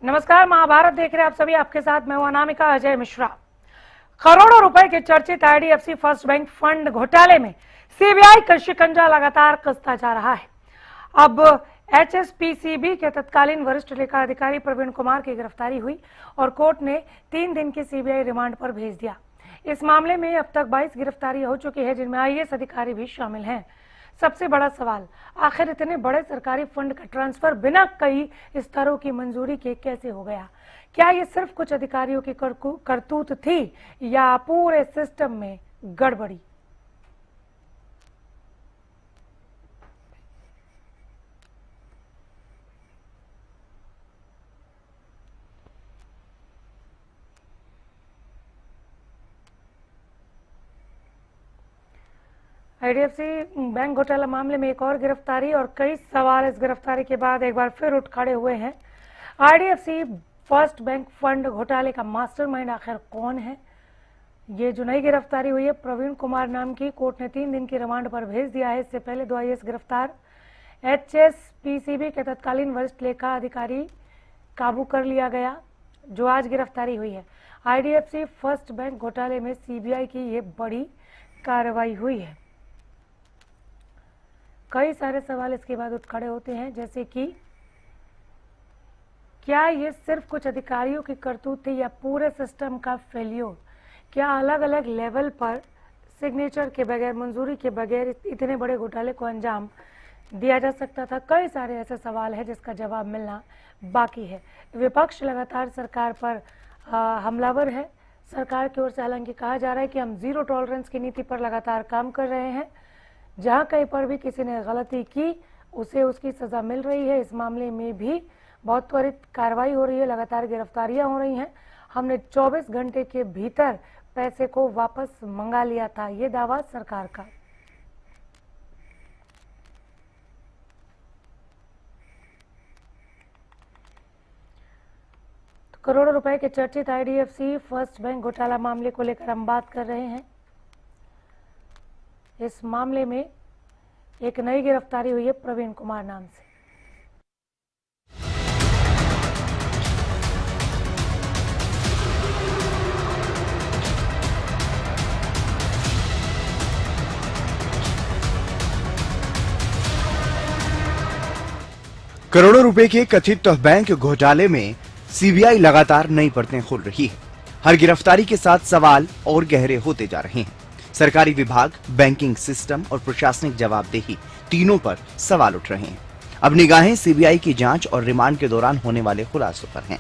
नमस्कार, महाभारत देख रहे हैं आप सभी। आपके साथ मैं हूं अनामिका अजय मिश्रा। करोड़ों रुपए के चर्चित आईडीएफसी फर्स्ट बैंक फंड घोटाले में सीबीआई का शिकंजा लगातार कसता जा रहा है। अब एचएसपीसीबी के तत्कालीन वरिष्ठ लेखा अधिकारी प्रवीण कुमार की गिरफ्तारी हुई और कोर्ट ने 3 दिन की सीबीआई रिमांड पर भेज दिया। इस मामले में अब तक 22 गिरफ्तारी हो चुकी है, जिनमें आईएएस अधिकारी भी शामिल हैं। सबसे बड़ा सवाल, आखिर इतने बड़े सरकारी फंड का ट्रांसफर बिना कई स्तरों की मंजूरी के कैसे हो गया? क्या ये सिर्फ कुछ अधिकारियों की करतूत थी या पूरे सिस्टम में गड़बड़ी? आईडीएफसी बैंक घोटाला मामले में एक और गिरफ्तारी और कई सवाल इस गिरफ्तारी के बाद एक बार फिर उठ खड़े हुए हैं। आईडीएफसी फर्स्ट बैंक फंड घोटाले का मास्टरमाइंड आखिर कौन है? ये जो नई गिरफ्तारी हुई है प्रवीण कुमार नाम की, कोर्ट ने 3 दिन की रिमांड पर भेज दिया है। इससे पहले 2 आईएएस गिरफ्तार, एचएसपीसीबी के तत्कालीन वरिष्ठ लेखा अधिकारी काबू कर लिया गया, जो आज गिरफ्तारी हुई है। आईडीएफसी फर्स्ट बैंक घोटाले में सीबीआई की ये बड़ी कार्रवाई हुई है। कई सारे सवाल इसके बाद उठ खड़े होते हैं, जैसे कि क्या ये सिर्फ कुछ अधिकारियों की करतूत थी या पूरे सिस्टम का फेल्योर? क्या अलग अलग लेवल पर सिग्नेचर के बगैर, मंजूरी के बगैर इतने बड़े घोटाले को अंजाम दिया जा सकता था? कई सारे ऐसे सवाल हैं जिसका जवाब मिलना बाकी है। विपक्ष लगातार सरकार पर हमलावर है। सरकार की ओर से हालांकि कहा जा रहा है कि हम जीरो टॉलरेंस की नीति पर लगातार काम कर रहे हैं। जहां कहीं पर भी किसी ने गलती की उसे उसकी सजा मिल रही है। इस मामले में भी बहुत त्वरित कार्रवाई हो रही है, लगातार गिरफ्तारियां हो रही हैं। हमने 24 घंटे के भीतर पैसे को वापस मंगा लिया था, ये दावा सरकार का। तो करोड़ों रुपए के चर्चित आईडीएफसी फर्स्ट बैंक घोटाला मामले को लेकर हम बात कर रहे हैं। इस मामले में एक नई गिरफ्तारी हुई है प्रवीण कुमार नाम से। करोड़ों रुपए के कथित बैंक घोटाले में सीबीआई लगातार नई परतें खोल रही है। हर गिरफ्तारी के साथ सवाल और गहरे होते जा रहे हैं। सरकारी विभाग, बैंकिंग सिस्टम और प्रशासनिक जवाबदेही, तीनों पर सवाल उठ रहे हैं। अब निगाहें सीबीआई की जांच और रिमांड के दौरान होने वाले खुलासों पर हैं।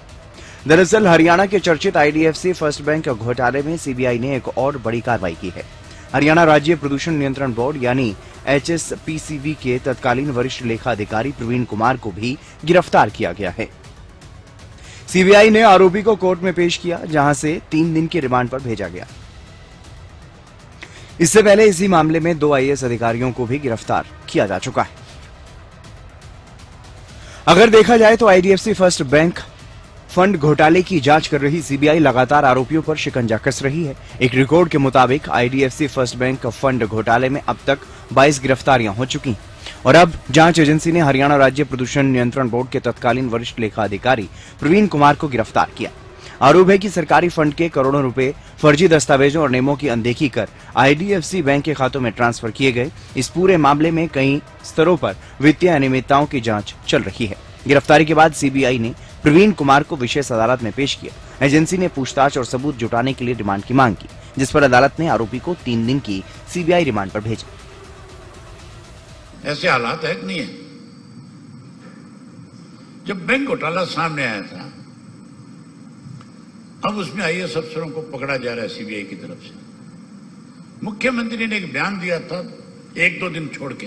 दरअसल हरियाणा के चर्चित आईडीएफसी फर्स्ट बैंक घोटाले में सीबीआई ने एक और बड़ी कार्रवाई की है। हरियाणा राज्य प्रदूषण नियंत्रण बोर्ड यानी एचएसपीसीबी के तत्कालीन वरिष्ठ लेखा अधिकारी प्रवीण कुमार को भी गिरफ्तार किया गया है। सीबीआई ने आरोपी को कोर्ट में पेश किया, जहां से 3 दिन की रिमांड पर भेजा गया। इससे पहले इसी मामले में 2 आईएएस अधिकारियों को भी गिरफ्तार किया जा चुका है। अगर देखा जाए तो आईडीएफसी फर्स्ट बैंक फंड घोटाले की जांच कर रही सीबीआई लगातार आरोपियों पर शिकंजा कस रही है। एक रिकॉर्ड के मुताबिक आईडीएफसी फर्स्ट बैंक फंड घोटाले में अब तक 22 गिरफ्तारियां हो चुकी और अब जांच एजेंसी ने हरियाणा राज्य प्रदूषण नियंत्रण बोर्ड के तत्कालीन वरिष्ठ लेखा अधिकारी प्रवीण कुमार को गिरफ्तार किया। आरोप है कि सरकारी फंड के करोड़ों रुपए फर्जी दस्तावेजों और नियमों की अनदेखी कर आईडीएफसी बैंक के खातों में ट्रांसफर किए गए। इस पूरे मामले में कई स्तरों पर वित्तीय अनियमितताओं की जांच चल रही है। गिरफ्तारी के बाद सीबीआई ने प्रवीण कुमार को विशेष अदालत में पेश किया। एजेंसी ने पूछताछ और सबूत जुटाने के लिए रिमांड की मांग की, जिस पर अदालत ने आरोपी को 3 दिन की सीबीआई रिमांड पर भेजा। ऐसे हालात है कि नहीं है? जब बैंक घोटाला सामने आया था, अब उसमें आईएएस अफसरों को पकड़ा जा रहा है सीबीआई की तरफ से। मुख्यमंत्री ने एक बयान दिया था 1-2 दिन छोड़ के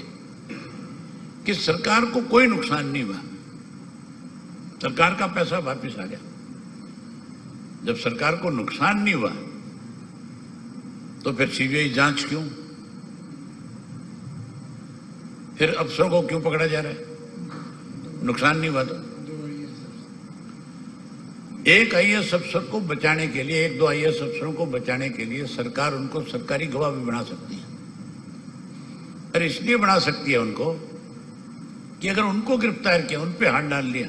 कि सरकार को कोई नुकसान नहीं हुआ, सरकार का पैसा वापस आ गया। जब सरकार को नुकसान नहीं हुआ तो फिर सीबीआई जांच क्यों? फिर अफसरों को क्यों पकड़ा जा रहा है? नुकसान नहीं हुआ तो एक आईएएस अफसर को बचाने के लिए, 1-2 आईएएस अफसरों को बचाने के लिए सरकार उनको सरकारी गवाह भी बना सकती है। और इसलिए बना सकती है उनको कि अगर उनको गिरफ्तार किया, उन पे हाथ डाल लिया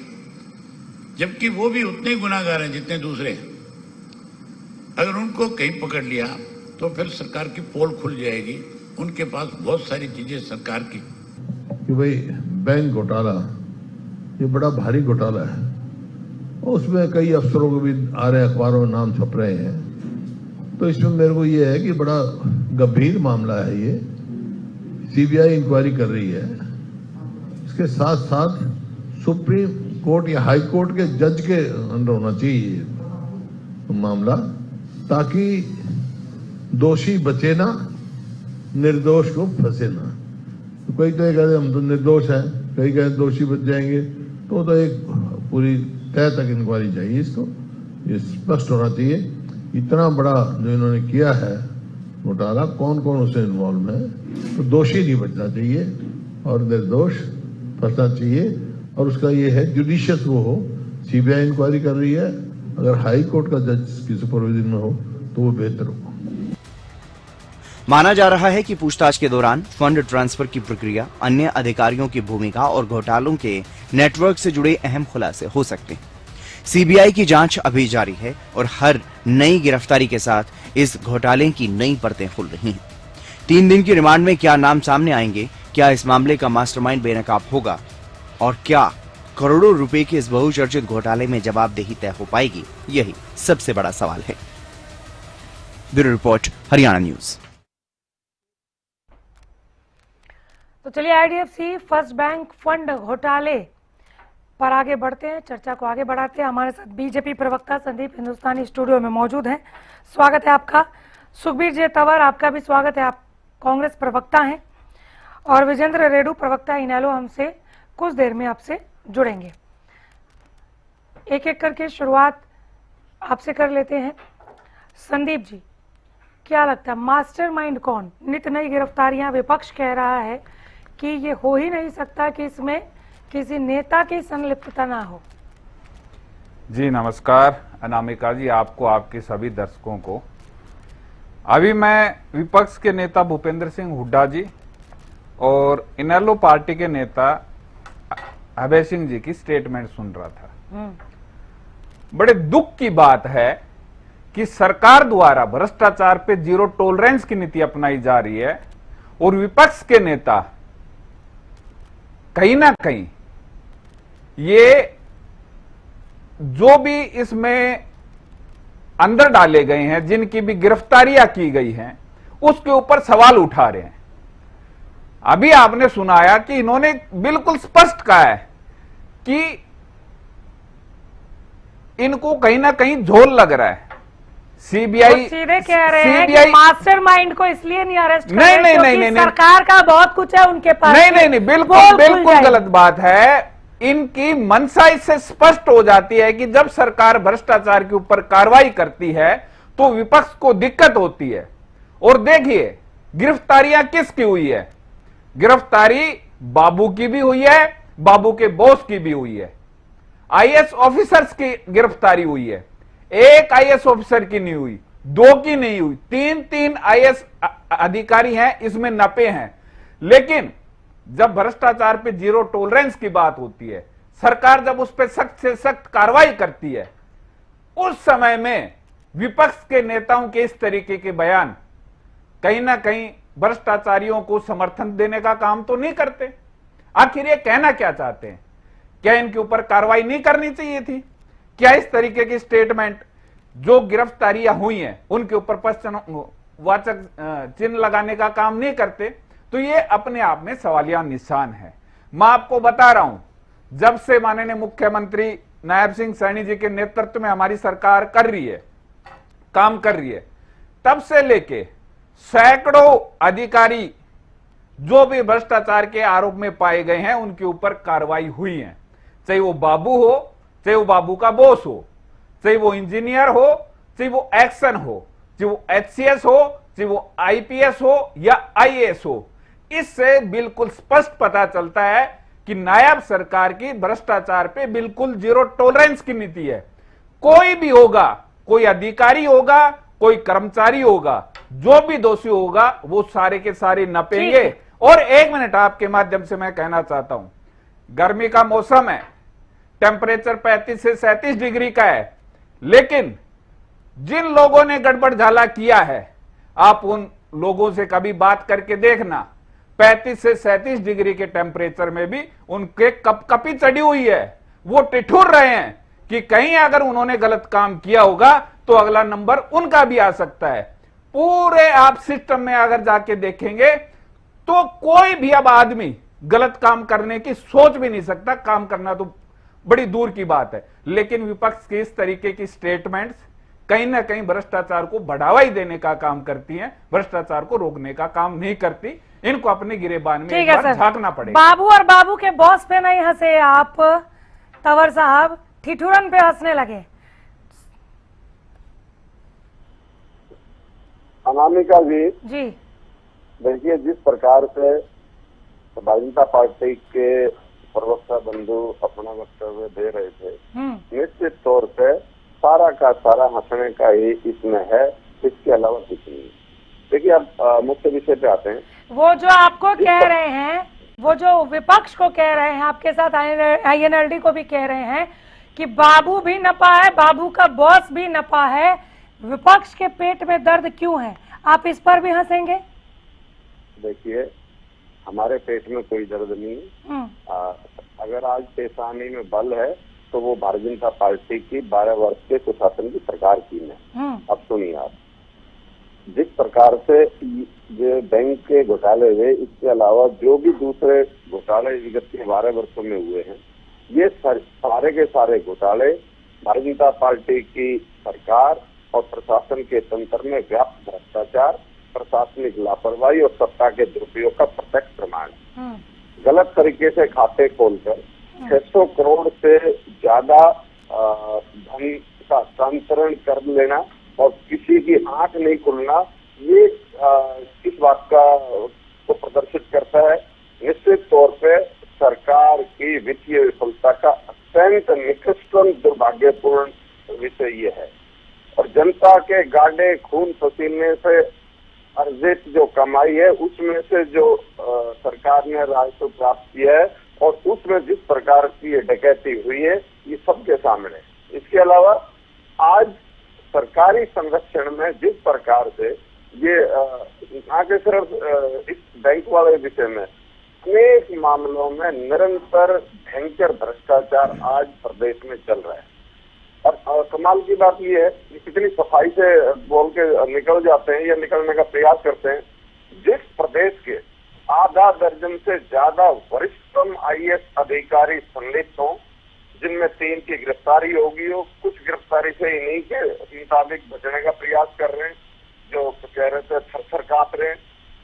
जबकि वो भी उतने ही गुनाहगार हैं जितने दूसरे हैं। अगर उनको कहीं पकड़ लिया तो फिर सरकार की पोल खुल जाएगी। उनके पास बहुत सारी चीजें सरकार की कि भाई बैंक घोटाला ये बड़ा भारी घोटाला है, उसमें कई अफसरों को भी आ रहे अखबारों में नाम छप रहे हैं। तो इसमें मेरे को ये है कि बड़ा गंभीर मामला है ये, सीबीआई इंक्वायरी कर रही है। इसके साथ साथ सुप्रीम कोर्ट या हाई कोर्ट के जज के अंडर होना चाहिए ये मामला, ताकि दोषी बचे ना, निर्दोष को फंसे ना। तो कोई तो ये कहते हम तो निर्दोष हैं, कई कहते दोषी बच जाएंगे, तो एक पूरी तय तक इंक्वायरी चाहिए। इसको ये स्पष्ट होना चाहिए इतना बड़ा जो इन्होंने किया है घोटाला, कौन कौन उससे इन्वॉल्व है। तो दोषी नहीं बचना चाहिए और निर्दोष फंसना चाहिए। और उसका ये है जुडिशियस वो हो, सीबीआई इंक्वायरी कर रही है, अगर हाई कोर्ट का जज की सुपरविजन में हो तो वो बेहतर हो। माना जा रहा है कि पूछताछ के दौरान फंड ट्रांसफर की प्रक्रिया, अन्य अधिकारियों की भूमिका और घोटालों के नेटवर्क से जुड़े अहम खुलासे हो सकते हैं। सीबीआई की जांच अभी जारी है और हर नई गिरफ्तारी के साथ इस घोटाले की नई परतें खुल रही हैं। 3 दिन की रिमांड में क्या नाम सामने आएंगे, क्या इस मामले का मास्टरमाइंड बेनकाब होगा और क्या करोड़ों रुपए के इस बहुचर्चित घोटाले में जवाबदेही तय हो पाएगी, यही सबसे बड़ा सवाल है। Bureau report, Haryana news. तो चलिए आईडीएफसी फर्स्ट बैंक फंड घोटाले पर आगे बढ़ते हैं, चर्चा को आगे बढ़ाते हैं। हमारे साथ बीजेपी प्रवक्ता संदीप हिंदुस्तानी स्टूडियो में मौजूद हैं। स्वागत है आपका। सुखबीर जी तंवर, आपका भी स्वागत है, आप कांग्रेस प्रवक्ता हैं। और विजेंद्र रेड्डू, प्रवक्ता इनेलो, हमसे कुछ देर में आपसे जुड़ेंगे। एक एक करके शुरुआत आपसे कर लेते हैं। संदीप जी, क्या लगता है मास्टरमाइंड कौन? नित नई गिरफ्तारियां, विपक्ष कह रहा है कि ये हो ही नहीं सकता कि इसमें किसी नेता की संलिप्तता ना हो। जी नमस्कार अनामिका जी, आपको, आपके सभी दर्शकों को। अभी मैं विपक्ष के नेता भूपेंद्र सिंह हुड्डा जी और इनेलो पार्टी के नेता अभय सिंह जी की स्टेटमेंट सुन रहा था। बड़े दुख की बात है कि सरकार द्वारा भ्रष्टाचार पे जीरो टॉलरेंस की नीति अपनाई जा रही है और विपक्ष के नेता कहीं ना कहीं ये जो भी इसमें अंदर डाले गए हैं, जिनकी भी गिरफ्तारियां की गई हैं, उसके ऊपर सवाल उठा रहे हैं। अभी आपने सुनाया कि इन्होंने बिल्कुल स्पष्ट कहा है कि इनको कहीं ना कहीं झोल लग रहा है। सीबीआई सीधे कह रहे हैं कि मास्टरमाइंड को इसलिए नहीं अरेस्ट कर रहे क्योंकि सरकार का बहुत कुछ है उनके पास। नहीं, बिल्कुल गलत बात है। इनकी मंशा इससे स्पष्ट हो जाती है कि जब सरकार भ्रष्टाचार के ऊपर कार्रवाई करती है तो विपक्ष को दिक्कत होती है। और देखिए गिरफ्तारियां किसकी हुई है? गिरफ्तारी बाबू की भी हुई है, बाबू के बॉस की भी हुई है, आईएएस ऑफिसर्स की गिरफ्तारी हुई है। एक आईएएस ऑफिसर की नहीं हुई, 2 की नहीं हुई, 3 आईएएस अधिकारी हैं, इसमें नपे हैं। लेकिन जब भ्रष्टाचार पे जीरो टॉलरेंस की बात होती है, सरकार जब उस पर सख्त से सख्त कार्रवाई करती है, उस समय में विपक्ष के नेताओं के इस तरीके के बयान कहीं ना कहीं भ्रष्टाचारियों को समर्थन देने का काम तो नहीं करते। आखिर ये कहना क्या चाहते हैं? क्या इनके ऊपर कार्रवाई नहीं करनी चाहिए थी? क्या इस तरीके की स्टेटमेंट जो गिरफ्तारियां हुई हैं उनके ऊपर प्रश्नवाचक चिन्ह लगाने का काम नहीं करते? तो ये अपने आप में सवालिया निशान है। मैं आपको बता रहा हूं, जब से माननीय मुख्यमंत्री नायब सिंह सैनी जी के नेतृत्व में हमारी सरकार कर रही है, काम कर रही है, तब से लेके सैकड़ों अधिकारी जो भी भ्रष्टाचार के आरोप में पाए गए हैं उनके ऊपर कार्रवाई हुई है। चाहे वो बाबू हो, चाहे वो बाबू का बॉस हो, चाहे वो इंजीनियर हो, चाहे वो एक्शन हो, चाहे वो एचसीएस हो, चाहे वो आईपीएस हो या आईएएस हो। इससे बिल्कुल स्पष्ट पता चलता है कि नायब सरकार की भ्रष्टाचार पे बिल्कुल जीरो टॉलरेंस की नीति है। कोई भी होगा, कोई अधिकारी होगा, कोई कर्मचारी होगा, जो भी दोषी होगा वो सारे के सारे नपेंगे। और 1 मिनट आपके माध्यम से मैं कहना चाहता हूं, गर्मी का मौसम है, टेम्परेचर 35 से 37 डिग्री का है, लेकिन जिन लोगों ने गड़बड़ झाला किया है, आप उन लोगों से कभी बात करके देखना, 35 से 37 डिग्री के टेम्परेचर में भी उनके कपकपी चढ़ी हुई है। वो ठिठुर रहे हैं कि कहीं अगर उन्होंने गलत काम किया होगा तो अगला नंबर उनका भी आ सकता है। पूरे आप सिस्टम में अगर जाके देखेंगे तो कोई भी अब आदमी गलत काम करने की सोच भी नहीं सकता, काम करना तो बड़ी दूर की बात है। लेकिन विपक्ष की इस तरीके की स्टेटमेंट्स कहीं ना कहीं भ्रष्टाचार को बढ़ावा ही देने का काम करती हैं, भ्रष्टाचार को रोकने का काम नहीं करती। इनको अपने गिरेबान में एक बार झांकना पड़ेगा। बाबू और बाबू के बॉस पे नहीं हंसे आप, तंवर साहब ठिठुरन पे हंसने लगे। अनामिका जी, देखिए जिस प्रकार से भारतीय जनता पार्टी के प्रवक्ता बंधु अपना वक्तव्य दे रहे थे, निश्चित तौर पे सारा का सारा हंसने का ही इसमें है, इसके अलावा कुछ नहीं। देखिए अब मुख्य विषय पे आते हैं। वो जो आपको कह रहे हैं, वो जो विपक्ष को कह रहे हैं, आपके साथ INLD को भी कह रहे हैं कि बाबू भी नपा है, बाबू का बॉस भी नपा है, विपक्ष के पेट में दर्द क्यों है, आप इस पर भी हंसेंगे? देखिए हमारे पेट में कोई दर्द नहीं है। अगर आज पेशानी में बल है तो वो भारतीय जनता पार्टी की 12 वर्ष के सुशासन की सरकार की है। अब सुनिए आप, जिस प्रकार से ये बैंक के घोटाले हुए, इसके अलावा जो भी दूसरे घोटाले विगत के 12 वर्षों में हुए हैं, ये सारे के सारे घोटाले भारतीय जनता पार्टी की सरकार और प्रशासन के तंत्र में व्याप्त भ्रष्टाचार, प्रशासनिक लापरवाही और सत्ता के दुरुपयोग का प्रत्यक्ष प्रमाण। गलत तरीके से खाते खोलकर 600 करोड़ से ज्यादा धन का हस्तांतरण कर लेना और किसी की आंख नहीं खुलना, ये इस बात का को प्रदर्शित करता है। निश्चित तौर पे सरकार की वित्तीय विफलता का अत्यंत निकृष्टतम दुर्भाग्यपूर्ण विषय ये है। और जनता के गाढ़े खून पसीने से अर्जित जो कमाई है, उसमें से जो सरकार ने राजस्व प्राप्त किया है और उसमें जिस प्रकार की ये डकैती हुई है, ये सबके सामने। इसके अलावा आज सरकारी संरक्षण में जिस प्रकार से ये आगे सिर्फ इस बैंक वाले विषय में अनेक मामलों में निरंतर भयंकर भ्रष्टाचार आज प्रदेश में चल रहा है। और कमाल की बात ये है कि कितनी सफाई से बोल के निकल जाते हैं या निकलने का प्रयास करते हैं। जिस प्रदेश के आधा दर्जन से ज्यादा वरिष्ठतम IAS अधिकारी संलिप्त हों, जिनमें 3 की गिरफ्तारी होगी हो, कुछ गिरफ्तारी से ही नहीं के मुताबिक बचने का प्रयास कर रहे हैं, जो कह रहे थे थर-थर कांप रहे हैं,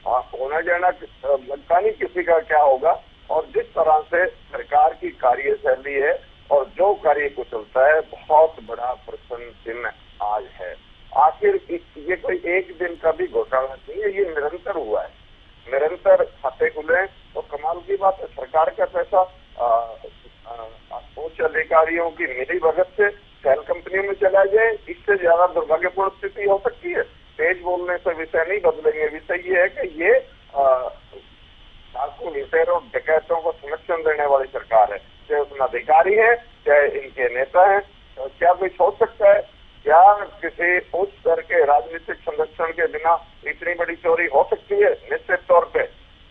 होना जाना लगता नहीं किसी का क्या होगा। और जिस तरह से सरकार की कार्यशैली है और जो कार्य कुशलता है, बहुत बड़ा प्रश्न चिन्ह आज है। आखिर ये कोई एक दिन का भी घोटाला नहीं है, ये निरंतर हुआ है, निरंतर खाते खुले। तो कमाल की बात है, सरकार का पैसा उच्च अधिकारियों की मिलीभगत से सेल कंपनियों में चला जाए, इससे ज्यादा दुर्भाग्यपूर्ण स्थिति हो सकती है। तेज बोलने से विषय नहीं बदलेंगे। विषय ये है कि ये डाकू लुटेरों डकैतों को संरक्षण देने वाली सरकार है, चाहे उसमें अधिकारी है चाहे इनके नेता हैं। तो क्या कोई सोच सकता है क्या किसी उच्च स्तर के राजनीतिक संरक्षण के बिना इतनी बड़ी चोरी हो सकती है? निश्चित तौर पे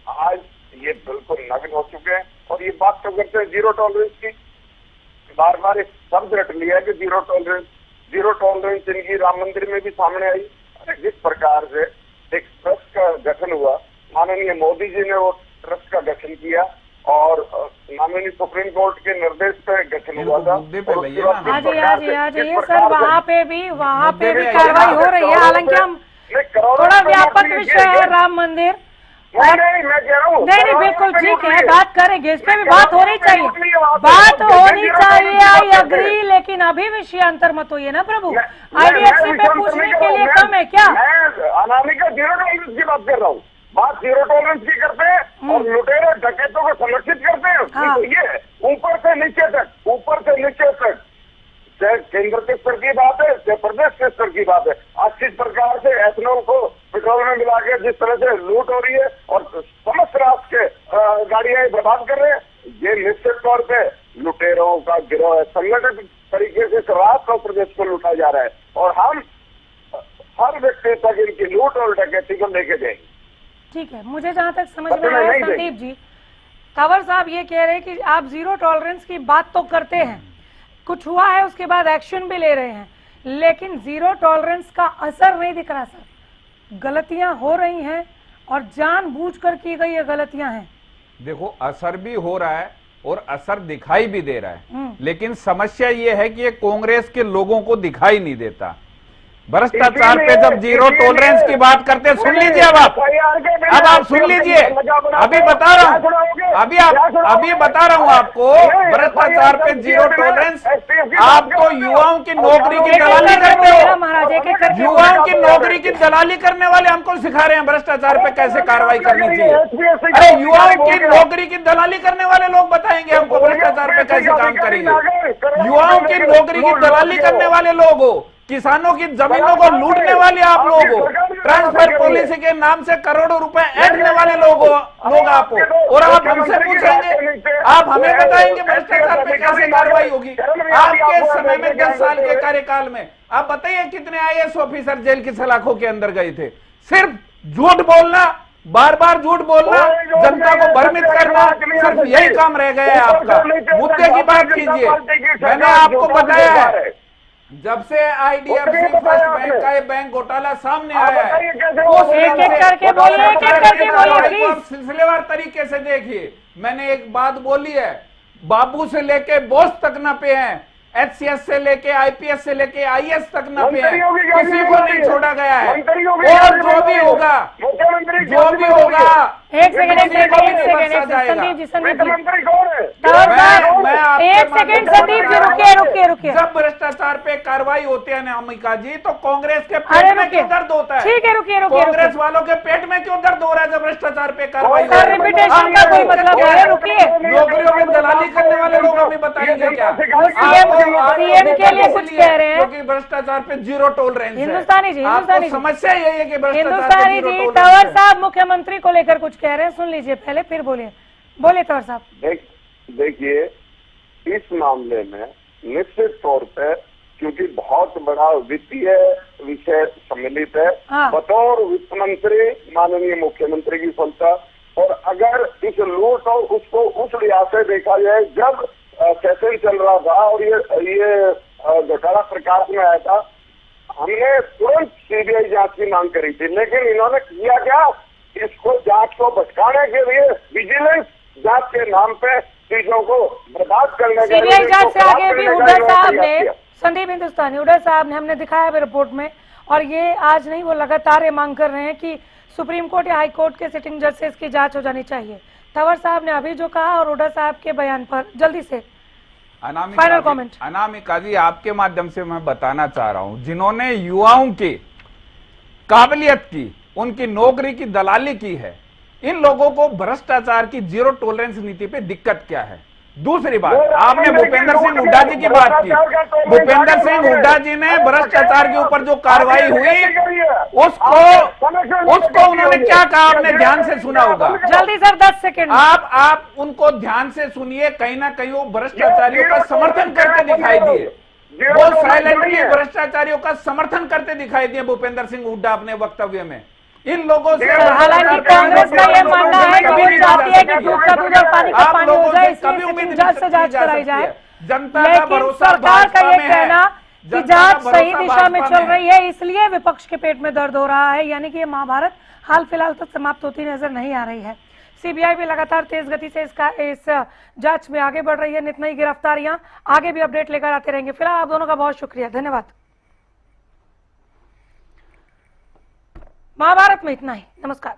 आज ये बिल्कुल नग्न हो चुके हैं। और ये बात तो करते हैं जीरो टॉलरेंस की, बार बार एक शब्द रट लिया है कि जीरो टॉलरेंस इनकी राम मंदिर में भी सामने आई। अरे जिस प्रकार से एक ट्रस्ट का गठन हुआ, माननीय मोदी जी ने वो ट्रस्ट का गठन किया और माननीय सुप्रीम कोर्ट के निर्देश पे गठन हुआ था। सर वहाँ पे भी कार्रवाई हो रही है, हालांकि हम थोड़ा व्यापक विषय है राम मंदिर। नहीं मैं कह रहा हूँ, नहीं बिल्कुल ठीक है, बात करेंगे, इस पे भी बात होनी चाहिए, बात होनी चाहिए, आई अग्री। लेकिन अभी विषय अंतर मत होइए ना प्रभु, IDFC पे पूछने के लिए कम है क्या? मैं अनामिका जीरो टॉलरेंस की बात कर रहा हूँ। बात जीरो टॉलरेंस की करते हैं और लुटेरे डकैतों को संरक्षित करते हैं। तो ये ऊपर से नीचे तक, चाहे केंद्र के स्तर की बात है चाहे प्रदेश के स्तर की बात है, आज किस प्रकार से एथनॉल को पेट्रोल में मिला के जिस तरह से लूट हो रही है और समस्त राष्ट्र के गाड़ियां बर्बाद कर रहे हैं, ये निश्चित तौर पे लुटेरों का गिरोह है, संगठित तरीके से रात को प्रदेश को लूटा जा रहा है और हम हर व्यक्ति तक इनकी लूट और डकैती को लेके जाएंगे। ठीक है, मुझे जहां तक समझ में आया संदीप जी, तंवर साहब ये कह रहे हैं कि आप जीरो टॉलरेंस की बात तो करते हैं, कुछ हुआ है उसके बाद एक्शन भी ले रहे हैं, लेकिन जीरो टॉलरेंस का असर नहीं दिख रहा सर। गलतियां हो रही हैं और जानबूझकर की गई ये गलतियां हैं। देखो, असर भी हो रहा है और असर दिखाई भी दे रहा है, लेकिन समस्या ये है कि ये कांग्रेस के लोगों को दिखाई नहीं देता। भ्रष्टाचार पे जब जीरो टॉलरेंस की बात करते हैं, सुन लीजिए अब आप सुन लीजिए, अभी बता रहा हूँ, अभी बता रहा हूँ आपको, भ्रष्टाचार पे जीरो टॉलरेंस। आप तो युवाओं की नौकरी की दलाली करते हो, युवाओं की नौकरी की दलाली करने वाले हमको सिखा रहे हैं भ्रष्टाचार पे कैसे कार्रवाई करनी चाहिए। अरे युवाओं की नौकरी की दलाली करने वाले लोग बताएंगे हमको भ्रष्टाचार पे कैसे काम करेंगे। युवाओं की नौकरी की दलाली करने वाले लोग हो, किसानों की जमीनों को लूटने वाले आप लोग हो, ट्रांसफर पॉलिसी के नाम से करोड़ों रुपए ऐंठने वाले लोग आप हो, और आप हमसे पूछेंगे, आप हमें बताएंगे भ्रष्टाचार पे कैसे कार्रवाई होगी। आपके समय में 10 साल के कार्यकाल में आप बताइए कितने आईएएस ऑफिसर जेल की सलाखों के अंदर गए थे। सिर्फ झूठ बोलना, बार बार झूठ बोलना, जनता को भ्रमित करना, सिर्फ यही काम रह गया है आपका। मुद्दे की बात कीजिए। मैंने आपको बताया है, जब से आईडीएफसी फर्स्ट बैंक का ये बैंक घोटाला सामने आया है, एक-एक करके बोलिए, सिलसिलेवार तरीके से देखिए। मैंने एक बात बोली है, बाबू से लेके बॉस तक न पे हैं, एचसीएस से लेके आईपीएस से लेके आईएएस तक न पे हैं, किसी को नहीं छोड़ा गया है। और जो भी होगा, एक सेकंड संदीप जी, मंत्री कौन है? एक सेकंड संदीप जी, रुकिए। जब भ्रष्टाचार पे कार्रवाई होती है ना अमिका जी, तो कांग्रेस के पेट में क्यों दर्द होता है? ठीक है, रुकिए। कांग्रेस वालों के पेट में क्यों दर्द हो रहा है जब भ्रष्टाचार पे कार्रवाई? रिपीटेशन का कोई मतलब है? रुकिए। नौकरियों में दलाली करने वाले लोग हमें बताएंगे क्या? सीएम के लिए कुछ कह रहे हैं, क्योंकि भ्रष्टाचार पे जीरो टॉलरेंस है। हिंदुस्तानी जी, समस्या यही है कि हिंदुस्तानी जी, तंवर साहब मुख्यमंत्री को लेकर कुछ कह रहे हैं, सुन लीजिए पहले, फिर बोलिए तंवर साहब। देखिए, इस मामले में निश्चित तौर पे क्योंकि बहुत बड़ा वित्तीय विषय सम्मिलित है, बतौर वित्त मंत्री माननीय मुख्यमंत्री की सलाह, और अगर इस लूट और उसको उस लिहाज से देखा जाए, जब सेशन चल रहा था और ये घोटाला प्रकाश में आया था, हमने तुरंत सीबीआई जांच की मांग करी थी, लेकिन इन्होंने किया क्या, इसको जांच को भटकाने के लिए विजिलेंस जांच के नाम पे चीजों को बर्बाद करने के लिए सीबीआई जांच से आगे भी हुड्डा साहब ने, संदीप हिंदुस्तानी, हुड्डा साहब ने, हमने दिखाया है रिपोर्ट में, और ये आज नहीं, वो लगातार ये मांग कर रहे हैं कि सुप्रीम कोर्ट या हाई कोर्ट के सिटिंग जज से इसकी जांच हो जानी चाहिए। तंवर साहब ने अभी जो कहा और हुड्डा साहब के बयान पर जल्दी से फाइनल कमेंट। अनामिका जी, आपके माध्यम से मैं बताना चाह रहा हूं, जिन्होंने युवाओं की काबिलियत की, उनकी नौकरी की दलाली की है, इन लोगों को भ्रष्टाचार की जीरो टॉलरेंस नीति पे दिक्कत क्या है? दूसरी बात, आपने भूपेंद्र सिंह हुड्डा जी की बात की। भूपेंद्र सिंह हुड्डा जी ने भ्रष्टाचार के ऊपर जो कार्रवाई हुई, उसको उन्होंने क्या कहा, आपने ध्यान से सुना होगा। जल्दी सर, 10 सेकंड। आप उनको ध्यान से सुनिए, कहीं ना कहीं वो भ्रष्टाचारियों का समर्थन करते दिखाई दिए, वो साइलेंटली भ्रष्टाचारियों का समर्थन करते दिखाई दिए भूपेंद्र सिंह हुड्डा अपने वक्तव्य में। इन लोगों से, हालांकि कांग्रेस का ये मानना है कि वो चाहती है कि दूध का दूध और पानी का पानी हो जाए, इसलिए जांच से जांच कराई जाए। लेकिन सरकार का ये कहना कि जांच सही दिशा में चल रही है, इसलिए विपक्ष के पेट में दर्द हो रहा है, यानी कि ये महाभारत हाल फिलहाल तक समाप्त होती नजर नहीं आ रही है। सीबीआई भी लगातार तेज गति से इस जांच में आगे बढ़ रही है। नित नई गिरफ्तारियां, आगे भी अपडेट लेकर आते रहेंगे। फिलहाल आप दोनों का बहुत शुक्रिया, धन्यवाद। महाभारत में इतना ही, नमस्कार।